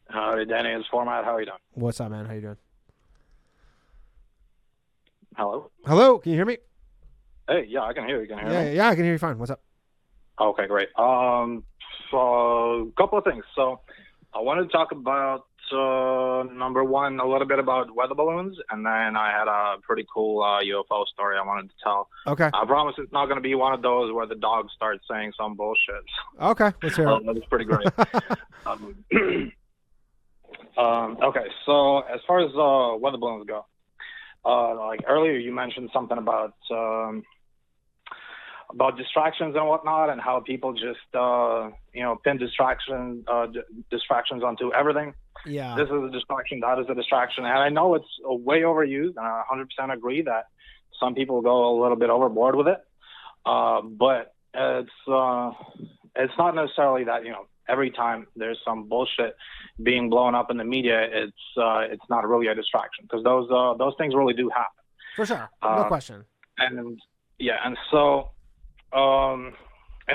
Howdy, Danny. It's Format. How are you doing? What's up, man? How you doing? Hello? Hello, can you hear me? Hey, yeah, I can hear you. Can you hear me? Yeah, I can hear you fine. What's up? Okay, great. So a couple of things. So I wanted to talk about, number one, a little bit about weather balloons, and then I had a pretty cool UFO story I wanted to tell. Okay. I promise it's not going to be one of those where the dog starts saying some bullshit. Okay, let's hear it. That was pretty great. Okay, so as far as weather balloons go, like earlier you mentioned something about distractions and whatnot, and how people just pin distractions onto everything. Yeah. This is a distraction, that is a distraction, and I know it's way overused, and I 100% agree that some people go a little bit overboard with it. But it's not necessarily that every time there's some bullshit being blown up in the media, it's not really a distraction, because those things really do happen. For sure, no question. And yeah, and so in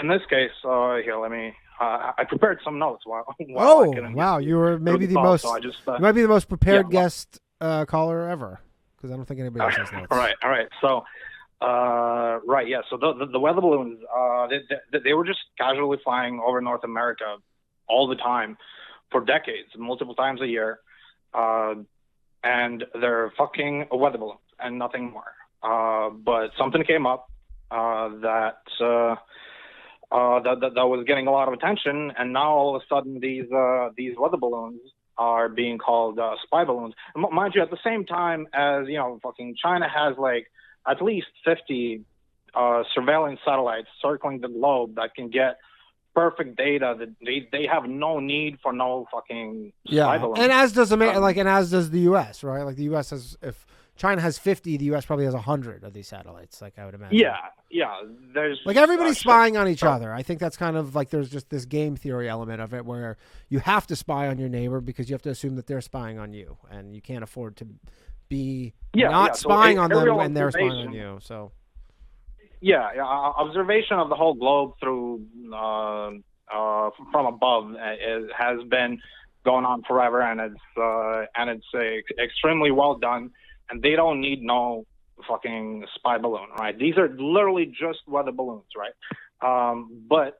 this case, here, let me. I prepared some notes while Oh, I couldn't wow! You were maybe the call, most. so I just, you might be the most prepared yeah, guest caller ever, because I don't think anybody else has notes. All right. So, right, yeah. So the weather balloons, they were just casually flying over North America all the time for decades, multiple times a year, and they're fucking weather balloons and nothing more. But something came up that was getting a lot of attention, and now all of a sudden these weather balloons are being called spy balloons. Mind you, at the same time as fucking China has like at least 50 surveillance satellites circling the globe that can get perfect data. That they have no need for no fucking spy balloons. And as does and as does the U.S. Right? Like the U.S. has, if China has 50, the U.S. probably has 100 of these satellites. Like I would imagine. Yeah. There's like everybody's spying on each other. I think that's kind of like there's just this game theory element of it where you have to spy on your neighbor because you have to assume that they're spying on you, and you can't afford to be not spying on them when they're spying on you. So. Yeah, observation of the whole globe through from above has been going on forever, and it's extremely well done. And they don't need no fucking spy balloon, right? These are literally just weather balloons, right? But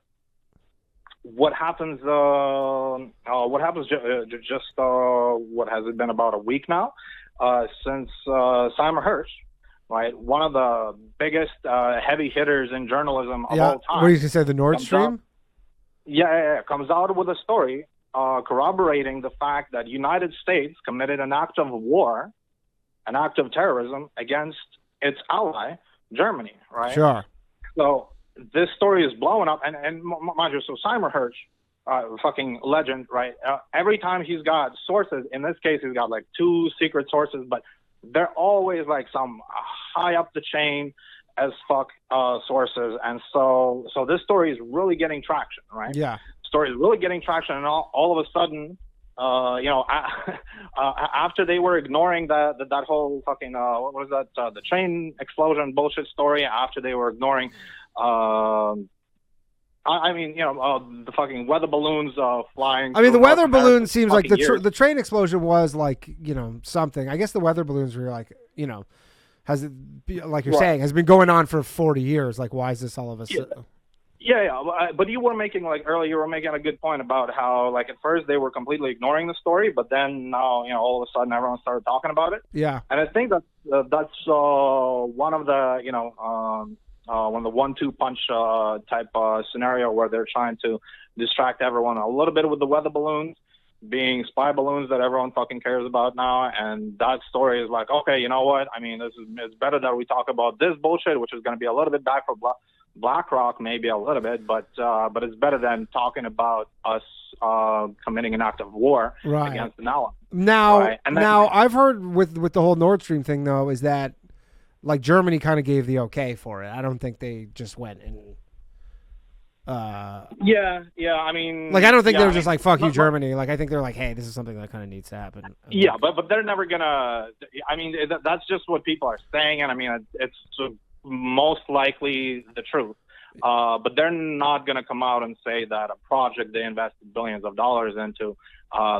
what happens? What has it been, about a week now since Simon Hirsch, right? One of the biggest heavy hitters in journalism of all time. What did you say? The Nord Stream? Comes out with a story corroborating the fact that United States committed an act of war, an act of terrorism against its ally, Germany, right? Sure. So this story is blowing up, and mind you, so Simon Hirsch, fucking legend, right? Every time he's got sources, in this case, he's got like 2 secret sources, but they're always like some high up the chain as fuck sources, and so this story is really getting traction, right? Yeah. Story is really getting traction, and all of a sudden, after they were ignoring that whole fucking what was that, the train explosion bullshit story, after they were ignoring the fucking weather balloons flying. I mean, the weather balloon seems like the train explosion was like something. I guess the weather balloons were like has it, like you're saying, has been going on for 40 years. Like, why is this all of a sudden? Yeah, but you were making, like, earlier, you were making a good point about how, like, at first they were completely ignoring the story, but then now, all of a sudden everyone started talking about it. Yeah. And I think that's one of the, one of the 1-2 punch type scenario where they're trying to distract everyone a little bit with the weather balloons being spy balloons that everyone fucking cares about now. And that story is like, okay, you know what? I mean, it's better that we talk about this bullshit, which is going to be a little bit back for BlackRock, maybe a little bit, but it's better than talking about us committing an act of war against an ally. Now, I've heard with the whole Nord Stream thing, though, is that like Germany kind of gave the okay for it. I don't think they just went and. I mean, like I don't think they're just like fuck you, Germany. Like I think they're like, hey, this is something that kind of needs to happen. Yeah, but they're never gonna. I mean, that's just what people are saying, and I mean, it's most likely the truth. But they're not going to come out and say that a project they invested billions of dollars into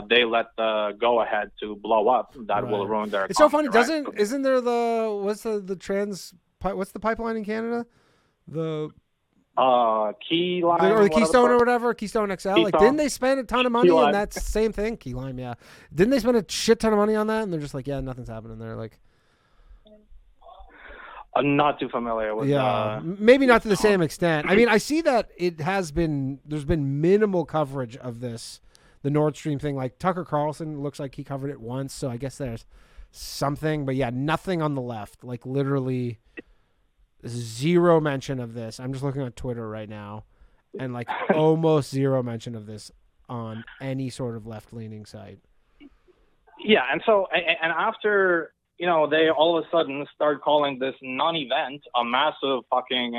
they let the go ahead to blow up. That will ruin their. It's so funny, right? Isn't there what's the pipeline in Canada? The Key line or the Keystone or whatever, Keystone XL. Keystone. Like, didn't they spend a ton of money on that same thing? Key Lime, yeah. Didn't they spend a shit ton of money on that? And they're just like, yeah, nothing's happening there. Like, I'm not too familiar with. Yeah, maybe not to the same extent. I mean, I see that there's been minimal coverage of this, the Nord Stream thing. Like Tucker Carlson looks like he covered it once, so I guess there's something. But yeah, nothing on the left. Like literally zero mention of this. I'm just looking on Twitter right now, and like almost zero mention of this on any sort of left-leaning site. Yeah, and so and after. They all of a sudden start calling this non-event a massive fucking,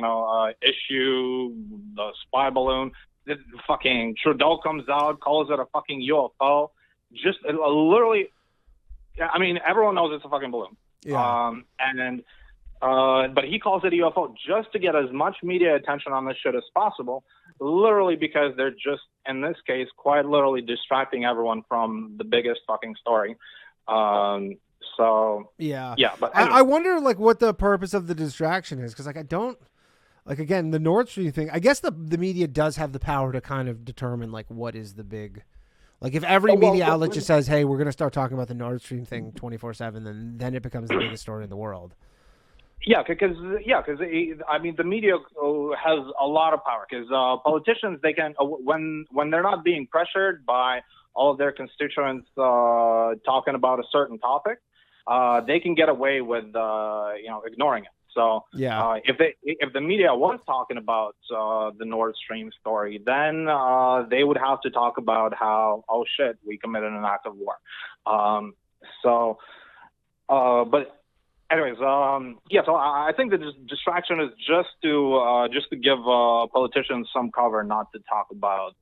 issue, the spy balloon. The fucking Trudeau comes out, calls it a fucking UFO. Just literally, I mean, everyone knows it's a fucking balloon. Yeah. But he calls it a UFO just to get as much media attention on this shit as possible, literally because they're just, in this case, quite literally distracting everyone from the biggest fucking story. So yeah, but anyway. I wonder like what the purpose of the distraction is, because like I don't like, again, the Nord Stream thing. I guess the media does have the power to kind of determine like what is the big, like if every media outlet just says, hey, we're going to start talking about the Nord Stream thing 24/7, then it becomes the biggest story in the world. Yeah, because I mean the media has a lot of power, because politicians, they can when they're not being pressured by all of their constituents talking about a certain topic, they can get away with ignoring it. So yeah, if the media was talking about the Nord Stream story, then they would have to talk about how, oh shit, we committed an act of war. But anyways, so I think the distraction is just to give politicians some cover not to talk about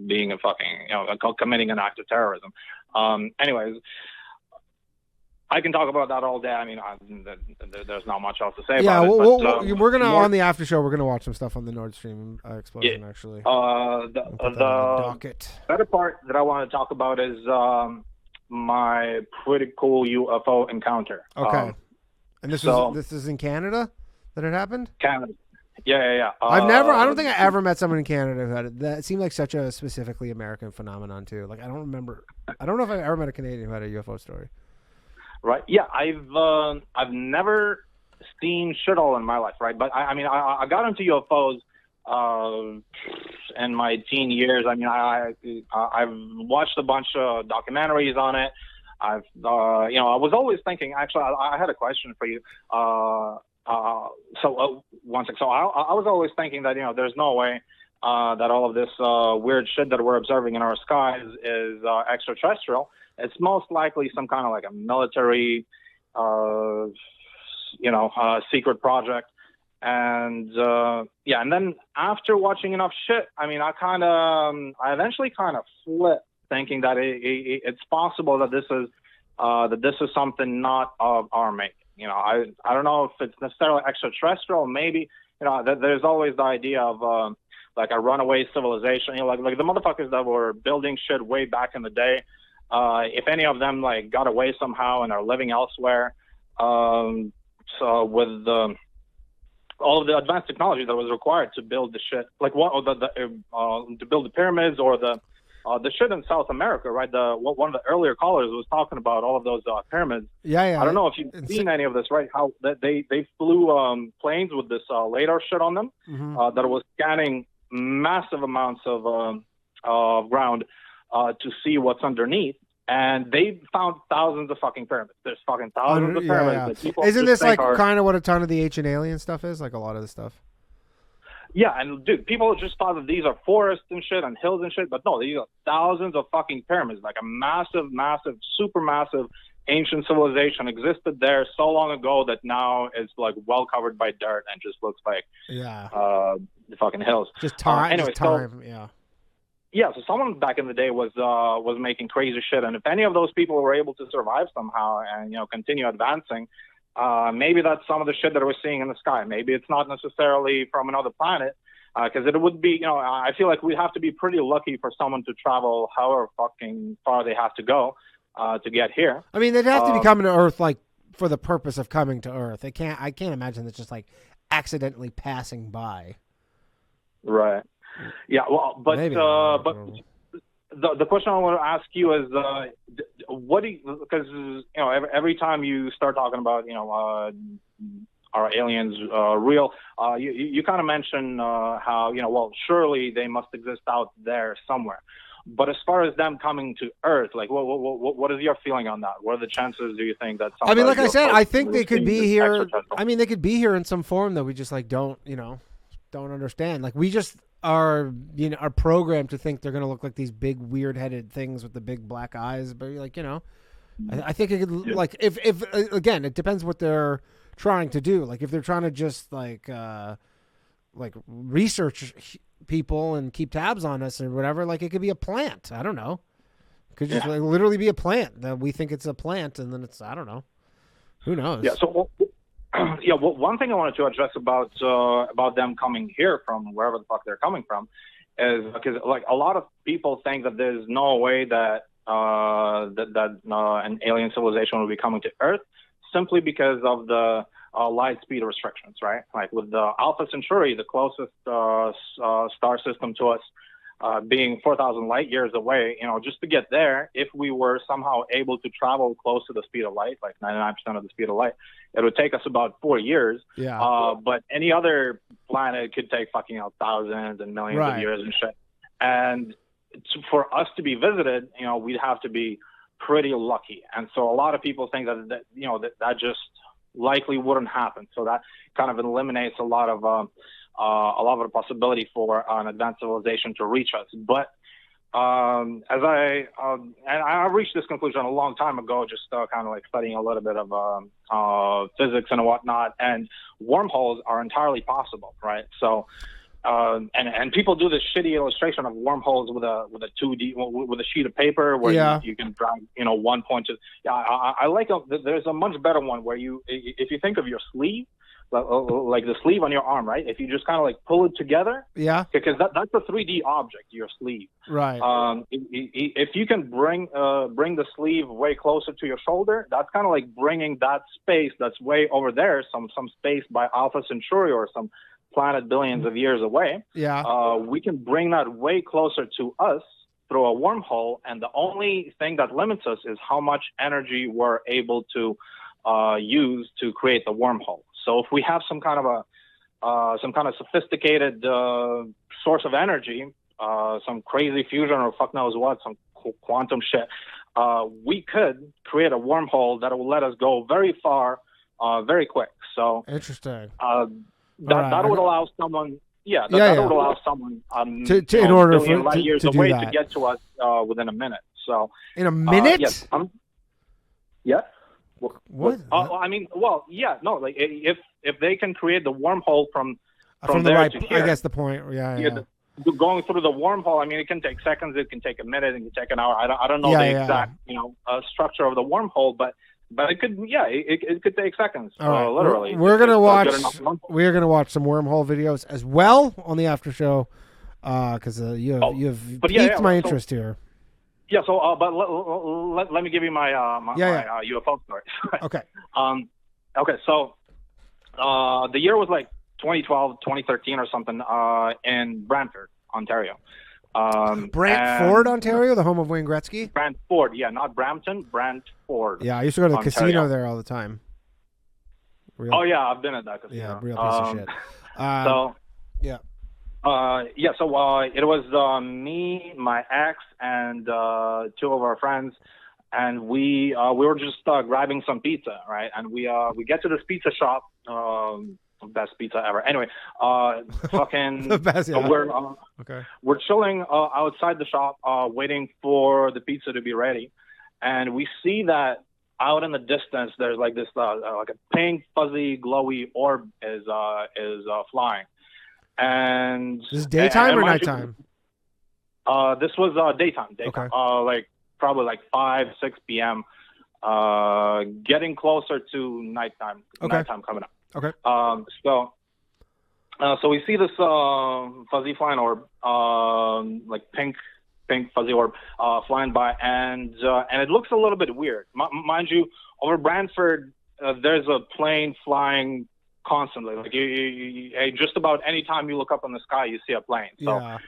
being a fucking committing an act of terrorism. Anyways, I can talk about that all day. I mean, there's not much else to say about it. We're gonna on the after show. We're gonna watch some stuff on the Nord Stream explosion. Actually, the better part that I want to talk about is my pretty cool UFO encounter. Okay, and this is in Canada that it happened. Canada. Yeah. I don't think I ever met someone in Canada who had it. That seemed like such a specifically American phenomenon too. Like I don't know if I ever met a Canadian who had a UFO story. Right. Yeah, I've never seen shit all in my life, right? But I mean, I got into UFOs in my teen years. I mean, I've watched a bunch of documentaries on it. I was always thinking. Actually, I had a question for you. One second. So I was always thinking that there's no way that all of this weird shit that we're observing in our skies is extraterrestrial. It's most likely some kind of like a military, secret project. And and then after watching enough shit, I mean, I eventually kind of flipped, thinking that it's possible that this is something not of our making. I don't know if it's necessarily extraterrestrial. Maybe there's always the idea of like a runaway civilization. Like the motherfuckers that were building shit way back in the day. If any of them like got away somehow and are living elsewhere, so with all of the advanced technology that was required to build the shit, like to build the pyramids or the shit in South America, right? One of the earlier callers was talking about all of those pyramids. Yeah. I don't know if you've seen any of this, right? How they flew planes with this radar shit on them that was scanning massive amounts of ground to see what's underneath. And they found thousands of fucking pyramids. There's fucking thousands of pyramids. Yeah. Isn't this like kind of what a ton of the ancient alien stuff is? Like a lot of the stuff. Yeah, and dude, people just thought that these are forests and shit and hills and shit, but no, these are thousands of fucking pyramids. Like a massive, super massive ancient civilization existed there so long ago that now it's like well covered by dirt and just looks like the fucking hills. Just time. Yeah, so someone back in the day was making crazy shit, and if any of those people were able to survive somehow and continue advancing, maybe that's some of the shit that we're seeing in the sky. Maybe it's not necessarily from another planet. Because it would be, I feel like we'd have to be pretty lucky for someone to travel however fucking far they have to go to get here. I mean, they'd have to be coming to Earth like for the purpose of coming to Earth. I can't imagine it's just like accidentally passing by. Right. Yeah. Well, but the question I want to ask you is, what do you? Because every time you start talking about are aliens real? You kind of mention how well, surely they must exist out there somewhere. But as far as them coming to Earth, like, what is your feeling on that? What are the chances, do you think, that? I mean, like I said, I think they could be here. I mean, they could be here in some form that we just like don't understand. Like we just are programmed to think they're going to look like these big weird-headed things with the big black eyes. But like I think it could like if again, it depends what they're trying to do. Like if they're trying to just like research people and keep tabs on us or whatever, like it could be a plant. I don't know. It could just like literally be a plant that we think it's a plant, and then it's, I don't know. Who knows? Yeah. So one thing I wanted to address about them coming here from wherever the fuck they're coming from is because like a lot of people think that there's no way that an alien civilization will be coming to Earth simply because of the light speed restrictions, right? Like with the Alpha Centauri, the closest star system to us being 4,000 light years away, just to get there, if we were somehow able to travel close to the speed of light, like 99% of the speed of light, it would take us about 4 years. Yeah. But any other planet could take fucking thousands and millions of years and shit. And for us to be visited, we'd have to be pretty lucky. And so a lot of people think that just likely wouldn't happen. So that kind of eliminates a lot of the possibility for an advanced civilization to reach us. But and I reached this conclusion a long time ago, just kind of like studying a little bit of physics and whatnot. And wormholes are entirely possible, right? So. And people do this shitty illustration of wormholes with a 2D with a sheet of paper where you can drag one point to. I like there's a much better one where if you think of your sleeve, like the sleeve on your arm, right? If you just kind of like pull it together, because that's a 3D object, your sleeve, right? If you can bring the sleeve way closer to your shoulder, that's kind of like bringing that space that's way over there, some space by Alpha Centauri or some planet billions of years away. We can bring that way closer to us through a wormhole, and the only thing that limits us is how much energy we're able to use to create the wormhole. So if we have some kind of sophisticated source of energy, some crazy fusion or fuck knows what, some quantum shit, we could create a wormhole that will let us go very far, very quick. So interesting. That would allow someone, that would allow someone in order for light years to away do that. to get to us within a minute. So in a minute? Yes. What? I mean, well, yeah, no. Like if they can create the wormhole from the there right, to here, I guess the point. Going through the wormhole, I mean, it can take seconds, it can take a minute, it can take an hour. I don't know the exact structure of the wormhole, but it could it could take seconds. Literally. We're gonna watch some wormhole videos as well on the after show because you've piqued my interest here. Yeah. So, but let me give you my UFO story. Okay. Okay. So, the year was like 2012, 2013 or something in Brantford, Ontario. Brantford, Ontario, the home of Wayne Gretzky? Brantford, not Brampton, Brantford. Yeah, I used to go to the casino there all the time. I've been at that casino. Yeah, real piece of shit. So it was me, my ex, and two of our friends, and we were just grabbing some pizza, right? And we get to this pizza shop, best pizza ever. Anyway, fucking the best, we're chilling outside the shop, waiting for the pizza to be ready, and we see that out in the distance there's like this like a pink, fuzzy, glowy orb is flying. And this is daytime or nighttime? This was daytime. Okay. Like probably like 5-6 p.m. Getting closer to nighttime. Okay. Nighttime coming up. Okay. So So we see this fuzzy flying orb, like pink fuzzy orb, flying by, and it looks a little bit weird. Mind you, over Brantford, there's a plane flying constantly. Like just about any time you look up in the sky, you see a plane. So, Yeah.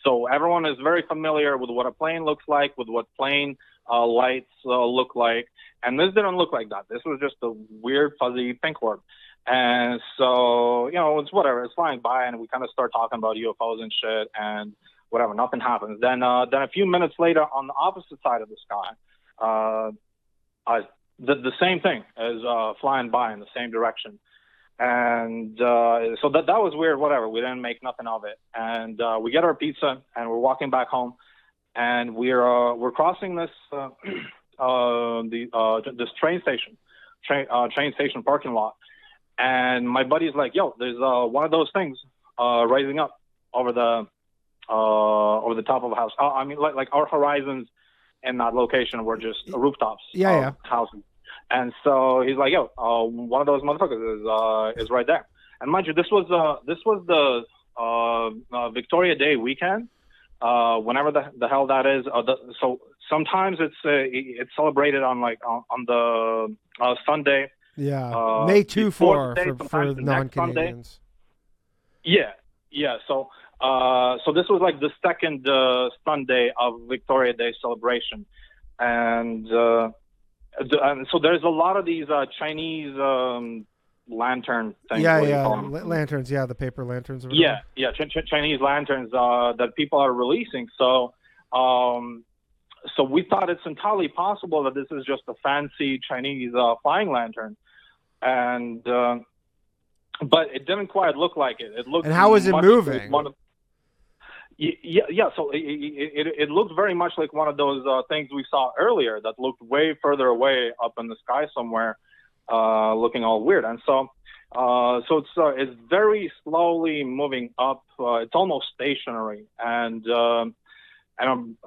so everyone is very familiar with what a plane looks like, with what plane lights look like, and this didn't look like that. This was just a weird fuzzy pink orb. And so, it's whatever. It's flying by, and we kind of start talking about UFOs and shit, and whatever. Nothing happens. Then a few minutes later, on the opposite side of the sky, the same thing is flying by in the same direction. And so that was weird. Whatever. We didn't make nothing of it. And we get our pizza, and we're walking back home, and we're crossing this this train station parking lot. And my buddy's like, "Yo, there's one of those things rising up over the top of a house. I mean, like our horizons in that location were just rooftops, houses." And so he's like, "Yo, one of those motherfuckers is right there." And mind you, this was the Victoria Day weekend, whenever the hell that is. So sometimes it's celebrated on the Sunday. Yeah, May 2 for non-Canadians. Yeah. So this was like the second Sunday of Victoria Day celebration, and so there's a lot of these Chinese lantern things. Lanterns. Yeah, the paper lanterns. Chinese lanterns that people are releasing. So we thought it's entirely possible that this is just a fancy Chinese flying lantern. And but it didn't quite look like it. It looked. And how was it moving? So it looked very much like one of those things we saw earlier that looked way further away up in the sky somewhere, looking all weird. And so it's very slowly moving up. It's almost stationary, and so I'm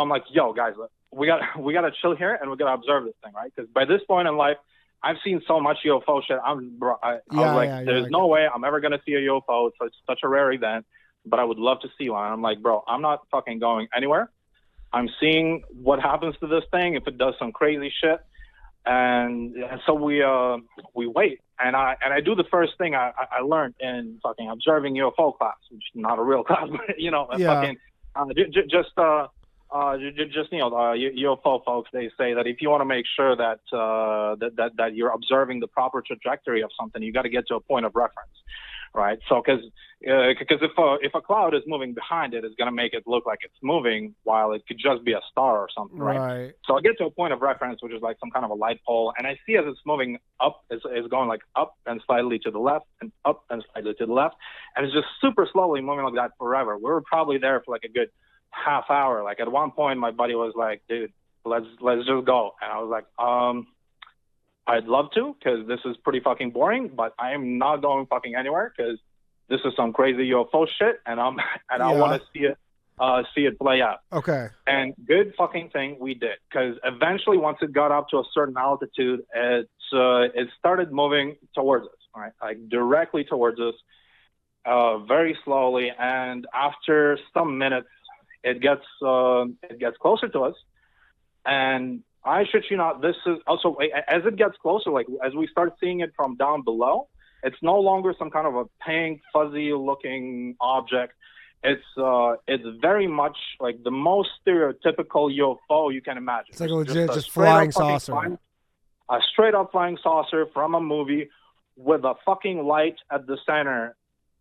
like, "Yo, guys, we got to chill here and we got to observe this thing, right?" Because by this point in life, I've seen so much UFO shit. I was like, there's no way I'm ever gonna see a UFO. It's such a rare event, but I would love to see one. And I'm like, bro, I'm not fucking going anywhere. I'm seeing what happens to this thing if it does some crazy shit. And so we wait, and I do the first thing I learned in fucking observing UFO class, which is not a real class, but fucking UFO folks, they say that if you want to make sure that that you're observing the proper trajectory of something, you got to get to a point of reference, right? So because if a cloud is moving behind it, it's going to make it look like it's moving while it could just be a star or something, right? So I get to a point of reference, which is like some kind of a light pole, and I see as it's moving up, it's going like up and slightly to the left and up and slightly to the left, and it's just super slowly moving like that forever. We were probably there for like a good half hour. Like at one point my buddy was like, "Dude, let's just go." And I was like, I'd love to, because this is pretty fucking boring, but I am not going fucking anywhere because this is some crazy UFO shit, and I want to see it play out. Okay. And good fucking thing we did, because eventually once it got up to a certain altitude, it started moving towards us, right? Like directly towards us, very slowly, and after some minutes, it gets closer to us, and I shit you not, this is also, as it gets closer, like as we start seeing it from down below, it's no longer some kind of a pink, fuzzy-looking object. It's very much like the most stereotypical UFO you can imagine. It's like a legit just flying saucer. A straight-up flying saucer from a movie with a fucking light at the center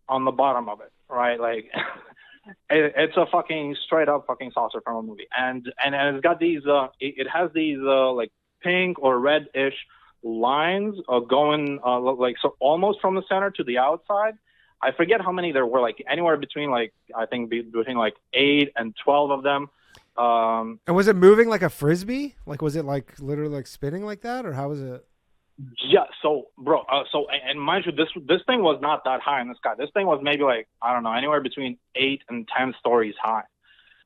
on the bottom of it, right? Like... It's a fucking straight up fucking saucer from a movie, and it's got these it has these like pink or reddish lines going like, so almost from the center to the outside. I forget how many there were, like anywhere between like, I think between like 8 and 12 of them. And was it moving like a frisbee? Like was it like literally like spinning like that, or how was it? Yeah, so bro, and mind you, this thing was not that high in the sky. This thing was maybe like, I don't know, anywhere between 8 and 10 stories high.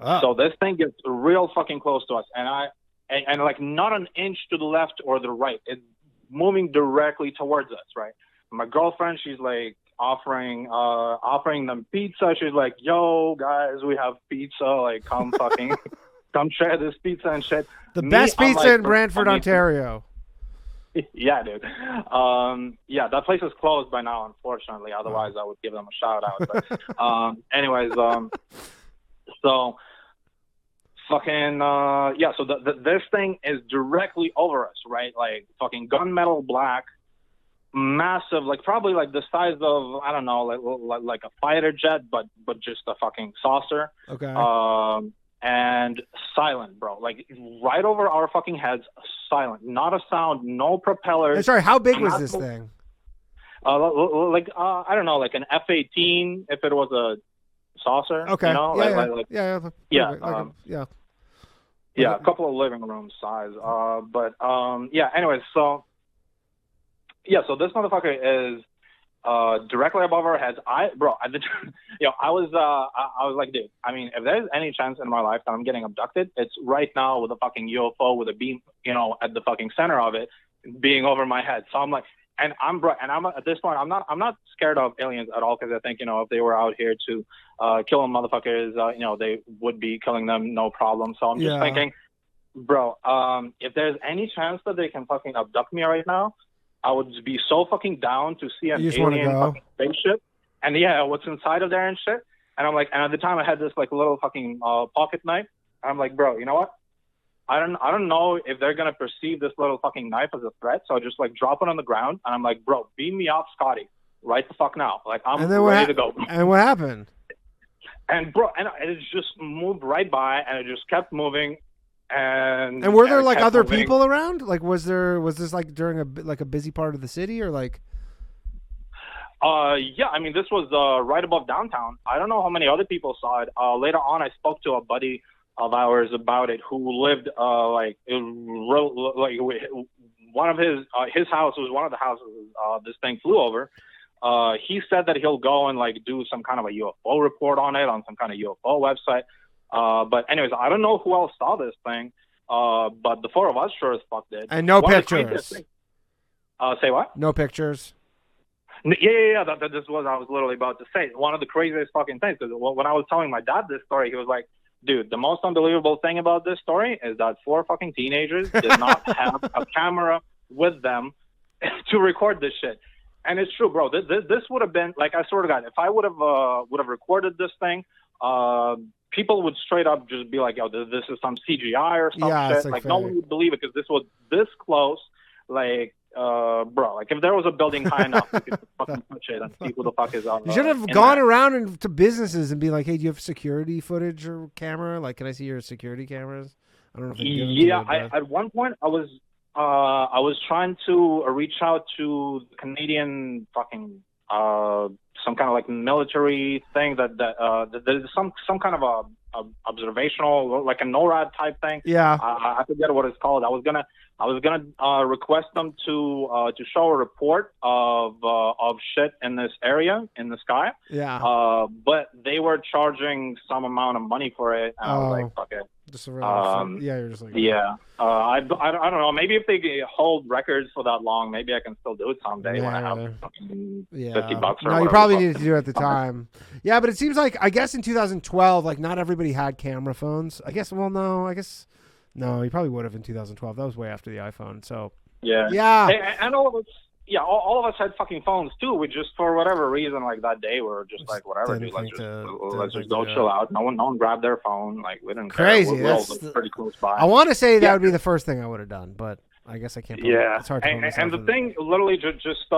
Oh. So this thing gets real fucking close to us, and like not an inch to the left or the right. It's moving directly towards us, right? My girlfriend, she's like, offering them pizza. She's like, "Yo, guys, we have pizza. Like, come fucking, come share this pizza and shit." The best pizza in Brantford, Ontario. Yeah, dude. Yeah, that place is closed by now, unfortunately. Otherwise, I would give them a shout out. But, anyways, so fucking, yeah, so this thing is directly over us, right? Like, fucking gunmetal black, massive, like, probably like the size of, I don't know, like a fighter jet, but just a fucking saucer. Okay. And silent, bro. Like, right over our fucking heads, silent. Not a sound, no propellers. Sorry, how big was this thing? I don't know, like an F-18 if it was a saucer. Okay. You know? Yeah, a couple of living room size. Yeah, anyways, so this motherfucker is directly above our heads. I was like, dude, I mean, if there's any chance in my life that I'm getting abducted, it's right now with a fucking UFO with a beam, you know, at the fucking center of it being over my head. So I'm like, and I'm at this point, I'm not scared of aliens at all, because I think, you know, if they were out here to kill them motherfuckers, you know, they would be killing them, no problem. So I'm just thinking, bro, if there's any chance that they can fucking abduct me right now, I would be so fucking down to see an alien fucking spaceship and what's inside of there and shit. And I'm like, and at the time I had this like little fucking pocket knife. And I'm like, bro, you know what? I don't know if they're gonna perceive this little fucking knife as a threat. So I just like drop it on the ground and I'm like, bro, beam me up, Scotty, right the fuck now. Like, I'm ready to go. And what happened? And bro, and it just moved right by and it just kept moving. And were there like other people around? Like, was this like during a busy part of the city, or like? Yeah, I mean, this was right above downtown. I don't know how many other people saw it. Later on, I spoke to a buddy of ours about it who lived one of his house was one of the houses this thing flew over. He said that he'll go and like do some kind of a UFO report on it on some kind of UFO website. But anyways, I don't know who else saw this thing, but the four of us sure as fuck did. And no pictures. Say what? No pictures. Yeah. This is what I was literally about to say. One of the craziest fucking things, because when I was telling my dad this story, he was like, dude, the most unbelievable thing about this story is that 4 fucking teenagers did not have a camera with them to record this shit. And it's true, bro. This would have been, like, I swear to God, if I would have recorded this thing, people would straight up just be like, yo, this is some CGI or some shit. Like, no one would believe it because this was this close. Like, bro, like, if there was a building high enough, you could fucking touch it and see who the fuck is on. You should have gone around to businesses and be like, hey, do you have security footage or camera? Like, can I see your security cameras? I don't know if they give it to you, at one point, I was trying to reach out to the Canadian fucking some kind of like military thing that there's some kind of a observational, like a NORAD type thing. Yeah, I forget what it's called. I was gonna request them to show a report of shit in this area in the sky. Yeah. But they were charging some amount of money for it. And I was like, fuck it. Just you're just like, I don't know. Maybe if they hold records for that long, maybe I can still do it someday when I have $50 or no, you probably needed to do it at the time. Yeah, but it seems like, I guess in 2012, like, not everybody had camera phones. I guess, well, no, you probably would have in 2012. That was way after the iPhone. So yeah. And all of us. Yeah, all of us had fucking phones too. We just, for whatever reason, like that day, we were just like, whatever, dude. Let's just go chill out. No one grabbed their phone. Like, we didn't care. We're pretty close by. I want to say that would be the first thing I would have done, but I guess I can't. It's hard to and the thing literally just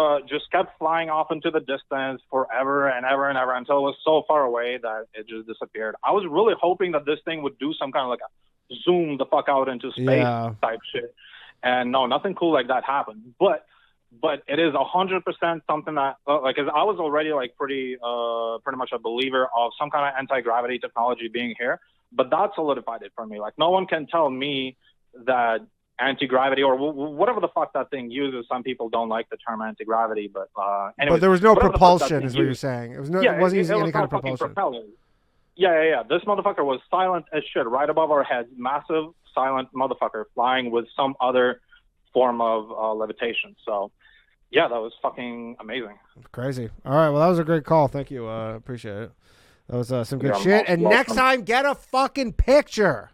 kept flying off into the distance forever and ever and ever until it was so far away that it just disappeared. I was really hoping that this thing would do some kind of like a zoom the fuck out into space type shit, and no, nothing cool like that happened. But it is 100% something that, like, cause I was already like pretty much a believer of some kind of anti-gravity technology being here, but that solidified it for me. Like, no one can tell me that anti-gravity or whatever the fuck that thing uses. Some people don't like the term anti-gravity, but anyway. But there was no propulsion, is what you're saying. It wasn't using any kind of propulsion. Yeah. This motherfucker was silent as shit right above our heads. Massive, silent motherfucker flying with some other form of levitation. So yeah, that was fucking amazing. Crazy. All right, well, that was a great call. Thank you. Appreciate it. That was some good You're shit. most And welcome. next time, get a fucking picture.